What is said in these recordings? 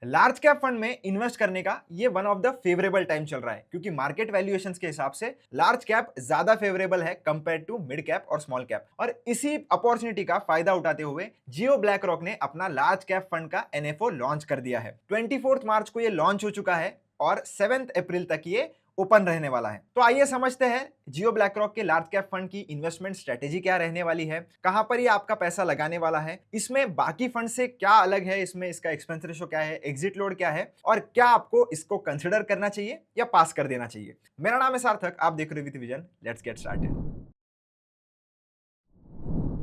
Large cap fund में invest करने का ये one of the favourable time चल रहा है क्योंकि मार्केट वैल्यूएशंस के हिसाब से लार्ज कैप ज्यादा फेवरेबल है कंपेयर टू मिड कैप और स्मॉल कैप। और इसी अपॉर्चुनिटी का फायदा उठाते हुए जियो ब्लैक रॉक ने अपना लार्ज कैप फंड का एनएफओ लॉन्च कर दिया है। 24 मार्च को ये लॉन्च हो चुका है और 7 अप्रैल तक ये ओपन रहने वाला है। तो आइए समझते हैं जियो ब्लैक रॉक के लार्ज कैप फंड की इन्वेस्टमेंट स्ट्रेटेजी क्या रहने वाली है, कहां पर ये आपका पैसा लगाने वाला है, इसमें बाकी फंड से क्या अलग है, इसमें इसका एक्सपेंस रेशो क्या है, एग्जिट लोड क्या है और क्या आपको इसको कंसिडर करना चाहिए या पास कर देना चाहिए। मेरा नाम है सार्थक, आप देख रहे हो with vision. Let's get started.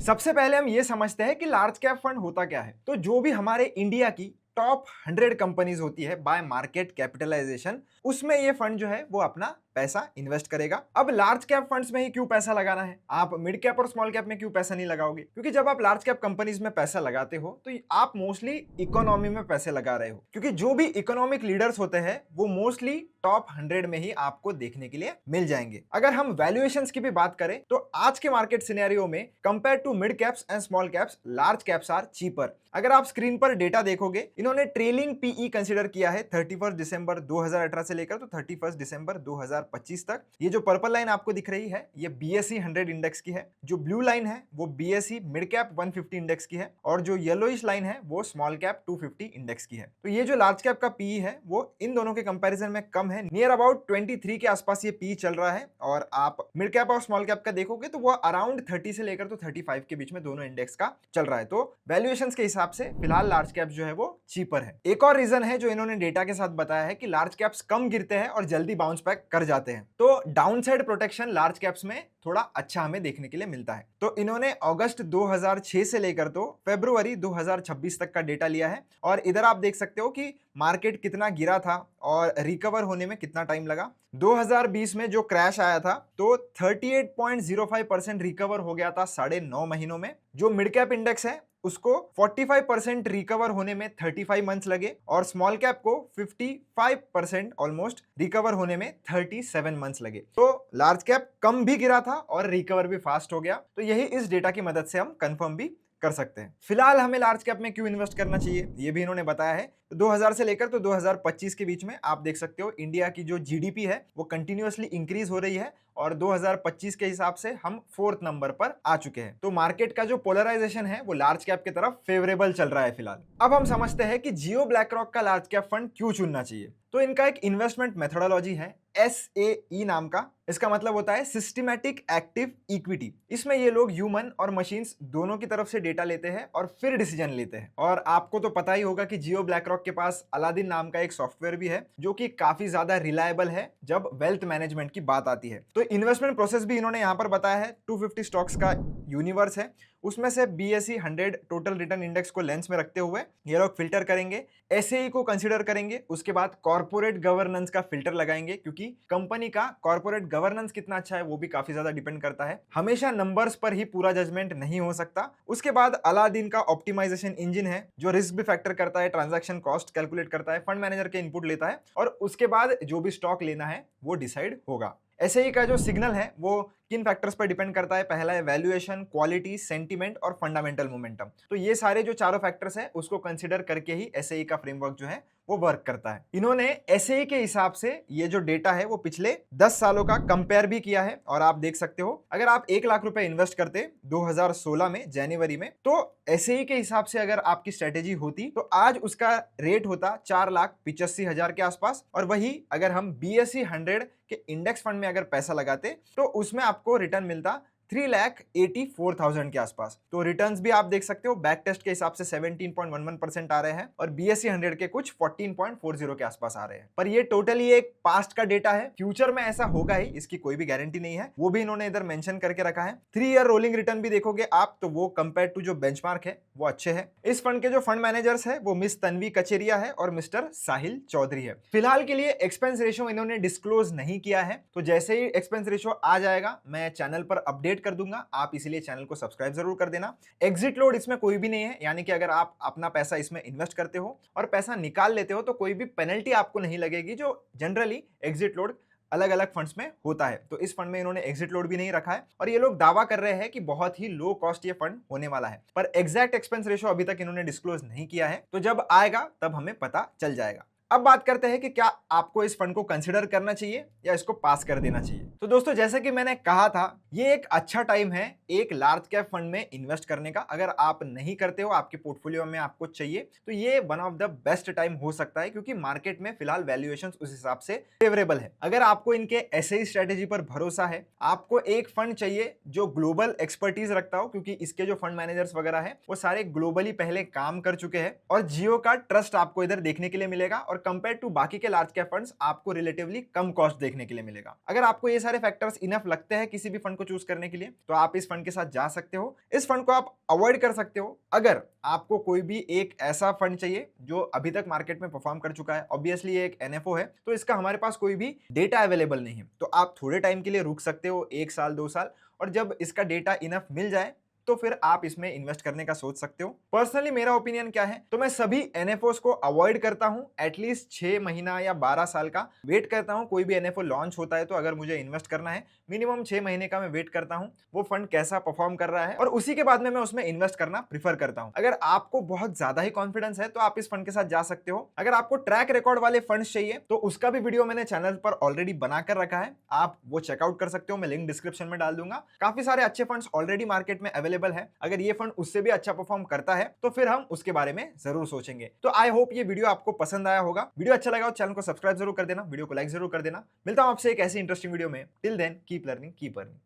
सबसे पहले हम ये समझते हैं कि लार्ज कैप फंड होता क्या है। तो जो भी हमारे इंडिया की टॉप 100 कंपनीज होती है बाय मार्केट कैपिटलाइजेशन, उसमें ये फंड जो है वो अपना पैसा इन्वेस्ट करेगा। अब लार्ज कैप फंड्स में ही क्यों पैसा लगाना है, आप मिड कैप और स्मॉल कैप में क्यों पैसा नहीं लगाओगे? क्योंकि जब आप लार्ज कैप कंपनीज में पैसा लगाते हो तो आप मोस्टली इकोनॉमी में पैसे लगा रहे हो, क्योंकि जो भी इकोनॉमिक लीडर्स होते हैं वो मोस्टली टॉप 100 में ही आपको देखने के लिए मिल जाएंगे। अगर हम वैल्यूएशंस की भी बात करें तो आज के मार्केट सिनेरियो में compare to mid caps and small caps, large caps are cheaper. अगर आप स्क्रीन पर डेटा देखोगे, इन्होंने ट्रेलिंग पीई कंसीडर किया है 31 दिसंबर 2018 से लेकर तो 31 दिसंबर 2025 तक। ये जो पर्पल लाइन आपको दिख रही है ये बीएसई 100 इंडेक्स की है, जो ब्लू लाइन है वो बीएसई मिड कैप 150 इंडेक्स की है और जो येलोइश लाइन है वो स्मॉल कैप 250 इंडेक्स की है। तो ये जो लार्ज कैप का पीई है वो इन दोनों के कंपैरिजन में कम है, नियर अबाउट 23 के आसपास ये पीई चल रहा है। और आप मिड कैप और स्मॉल कैप का देखोगे तो वो अराउंड 30 से लेकर तो 35 के बीच में दोनों इंडेक्स का चल रहा है। तो वैल्यूएशंस के हिसाब से फिलहाल लार्ज कैप जो है वो चीपर है। एक और रीजन है जो इन्होंने डेटा के साथ बताया है कि लार्ज कैप्स कम गिरते हैं और जल्दी बाउंस बैक कर जाते हैं, तो डाउनसाइड प्रोटेक्शन लार्ज कैप्स में थोड़ा अच्छा हमें देखने के लिए मिलता है। तो इन्होंने अगस्त 2006 से लेकर तो फरवरी 2026 तक का डेटा लिया है और इधर आप देख सकते हो कि मार्केट कितना गिरा था और रिकवर होने में कितना टाइम लगा। 2020 में जो क्रैश आया था तो 38.05% रिकवर हो गया था 9.5 महीनों में। जो मिड कैप इंडेक्स है उसको 45% रिकवर होने में 35 मंथ्स लगे और स्मॉल कैप को 55% ऑलमोस्ट रिकवर होने में 37 मंथ्स लगे। तो लार्ज कैप कम भी गिरा था और रिकवर भी फास्ट हो गया। तो यही इस डेटा की मदद से हम कंफर्म भी कर सकते हैं। फिलहाल हमें लार्ज कैप में क्यों इन्वेस्ट करना चाहिए ये भी इन्होंने बताया है। तो 2000 से लेकर तो 2025 के बीच में आप देख सकते हो इंडिया की जो जीडीपी है वो कंटिन्यूअसली इंक्रीज हो रही है और 2025 के हिसाब से हम 4th नंबर पर आ चुके हैं। तो मार्केट का जो पोलराइजेशन है वो लार्ज कैप की तरफ फेवरेबल चल रहा है फिलहाल। अब हम समझते हैं कि जियो ब्लैक रॉक का लार्ज कैप फंड क्यों चुनना चाहिए। तो इनका एक इन्वेस्टमेंट मेथोडोलॉजी है SAE नाम का। इसका मतलब होता है सिस्टमैटिक एक्टिव इक्विटी। इसमें ये लोग ह्यूमन और मशीन्स दोनों की तरफ से डेटा लेते हैं और फिर डिसीजन लेते हैं। और आपको तो पता ही होगा कि जियो ब्लैक रॉक के पास अलादीन नाम का एक सॉफ्टवेयर भी है जो कि काफी ज्यादा रिलायबल है जब वेल्थ मैनेजमेंट की बात आती है। तो इन्वेस्टमेंट प्रोसेस भी इन्होंने यहाँ पर बताया है। 250 स्टॉक्स का यूनिवर्स है, उसमें से बीएसई 100 टोटल रिटर्न इंडेक्स को लेंस में रखते हुए ये लोग फिल्टर करेंगे, एसएई को कंसीडर करेंगे, उसके बाद कॉर्पोरेट गवर्नेंस का फिल्टर लगाएंगे क्योंकि कंपनी का कॉर्पोरेट गवर्नेंस कितना अच्छा है वो भी काफी ज्यादा डिपेंड करता है। हमेशा नंबर्स पर ही पूरा जजमेंट नहीं हो सकता। उसके बाद अलादीन का ऑप्टिमाइजेशन इंजन है जो रिस्क भी फैक्टर करता है, ट्रांजैक्शन कॉस्ट कैलकुलेट करता है, फंड मैनेजर के इनपुट लेता है और उसके बाद जो भी स्टॉक लेना है वो डिसाइड होगा। एसएई का जो सिग्नल है वो किन फैक्टर्स पर डिपेंड करता है? पहला है वैल्यूएशन, क्वालिटी, सेंटीमेंट और फंडामेंटल मोमेंटम। तो ये सारे जो चारों फैक्टर्स हैं उसको कंसीडर करके ही एसएई का फ्रेमवर्क जो है वो वर्क करता है। इन्होंने एसएई के हिसाब से ये जो डेटा है वो पिछले 10 सालों का कंपेयर भी किया है और आप देख सकते हो अगर आप 1 लाख रुपए इन्वेस्ट करते 2016 में जनवरी में तो एसएई के हिसाब से अगर आपकी स्ट्रेटेजी होती तो आज उसका रेट होता 4,85,000 के आसपास। और वही अगर हम बीएसई 100 के इंडेक्स फंड में अगर पैसा लगाते तो उसमें आपको रिटर्न मिलता 3,84,000 के आसपास। तो रिटर्न्स भी आप देख सकते हो बैक टेस्ट के हिसाब से 17.11% आ रहे हैं और बीएसई 100 के कुछ 14.40 के आसपास आ रहे हैं। पर ये टोटली एक पास्ट का डेटा है, फ्यूचर में ऐसा होगा ही इसकी कोई भी गारंटी नहीं है, वो भी इन्होंने इधर मेंशन करके रखा है। 3 ईयर रोलिंग रिटर्न भी देखोगे आप तो वो कंपेयर टू जो बेंचमार्क है वो अच्छे है। इस फंड के जो फंड मैनेजर्स है वो मिस तन्वी कचेरिया है और मिस्टर साहिल चौधरी है। फिलहाल के लिए एक्सपेंस रेशियो इन्होंने डिस्क्लोज नहीं किया है, तो जैसे ही एक्सपेंस रेशियो आ जाएगा मैं चैनल पर अपडेट कर दूंगा, आप इसीलिए चैनल को सब्सक्राइब जरूर कर देना। एग्जिट लोड इसमें कोई भी नहीं है, यानी कि अगर आप अपना पैसा इसमें इन्वेस्ट करते हो और पैसा निकाल लेते हो तो कोई भी पेनल्टी आपको नहीं लगेगी जो जनरली एग्जिट लोड अलग अलग फंड्स में होता है। तो इस फंड में इन्होंने एग्जिट लोड भी नहीं रखा है और ये लोग दावा कर रहे हैं कि बहुत ही लो कॉस्ट ये फंड होने वाला है, पर एग्जैक्ट एक्सपेंस रेशियो अभी तक इन्होंने डिस्क्लोज नहीं किया है, तो जब आएगा तब हमें पता चल जाएगा। अब बात करते हैं कि क्या आपको इस फंड को कंसिडर करना चाहिए या इसको पास कर देना चाहिए। तो दोस्तों, जैसे कि मैंने कहा था, ये एक अच्छा टाइम है एक लार्ज कैप फंड में इन्वेस्ट करने का। अगर आप नहीं करते हो, आपके पोर्टफोलियो में आपको चाहिए, तो ये one of the best time हो सकता है, क्योंकि मार्केट में फिलहाल वैल्यूएशन उस हिसाब से फेवरेबल है। अगर आपको इनके ऐसे ही स्ट्रेटेजी पर भरोसा है, आपको एक फंड चाहिए जो ग्लोबल एक्सपर्टीज रखता हो, क्योंकि इसके जो फंड मैनेजर्स वगैरह है वो सारे ग्लोबली पहले काम कर चुके हैं, और जियो का ट्रस्ट आपको इधर देखने के लिए मिलेगा, और कंपेयर टू बाकी के लार्ज कैप फंड्स आपको रिलेटिवली कम कॉस्ट देखने के लिए मिलेगा। अगर आपको ये सारे फैक्टर्स इनफ लगते हैं किसी भी फंड को चूज करने के लिए, तो आप इस फंड के साथ जा सकते हो। इस फंड को आप अवॉइड कर सकते हो अगर आपको कोई भी एक ऐसा फंड चाहिए जो अभी तक मार्केट में परफॉर्म कर चुका है। ऑब्वियसली ये एक एनएफओ है, तो इसका हमारे पास कोई भी डेटा अवेलेबल नहीं है, तो आप थोड़े टाइम के लिए रुक सकते हो, 1 साल 2 साल, और जब इसका डेटा इनफ मिल जाए तो फिर आप इसमें इन्वेस्ट करने का सोच सकते हो। पर्सनली मेरा ओपिनियन क्या है, तो मैं सभी एनएफओस को अवॉइड करता हूं, एटलीस्ट 6 महीना या 12 साल का वेट करता हूं। कोई भी एनएफओ लॉन्च होता है तो अगर मुझे इन्वेस्ट करना है, मिनिमम 6 महीने का मैं वेट करता हूं, वो फंड कैसा परफॉर्म कर रहा है, और उसी के बाद में मैं उसमें इन्वेस्ट करना प्रीफर करता हूं। अगर आपको बहुत ज्यादा ही कॉन्फिडेंस है तो आप इस फंड के साथ जा सकते हो। अगर आपको ट्रैक रिकॉर्ड वाले फंड्स चाहिए तो उसका भी वीडियो मैंने चैनल पर ऑलरेडी बनाकर रखा है, आप वो चेकआउट कर सकते हो, मैं लिंक डिस्क्रिप्शन में डाल दूंगा। काफी सारे अच्छे फंड्स ऑलरेडी मार्केट में अवेलेबल है। अगर ये फंड उससे भी अच्छा परफॉर्म करता है तो फिर हम उसके बारे में जरूर सोचेंगे। तो आई होप ये वीडियो आपको पसंद आया होगा। वीडियो अच्छा लगा तो चैनल को सब्सक्राइब जरूर कर देना, वीडियो को लाइक जरूर कर देना। मिलता हूं आपसे एक ऐसी इंटरेस्टिंग वीडियो में। Till then keep learning, keep earning.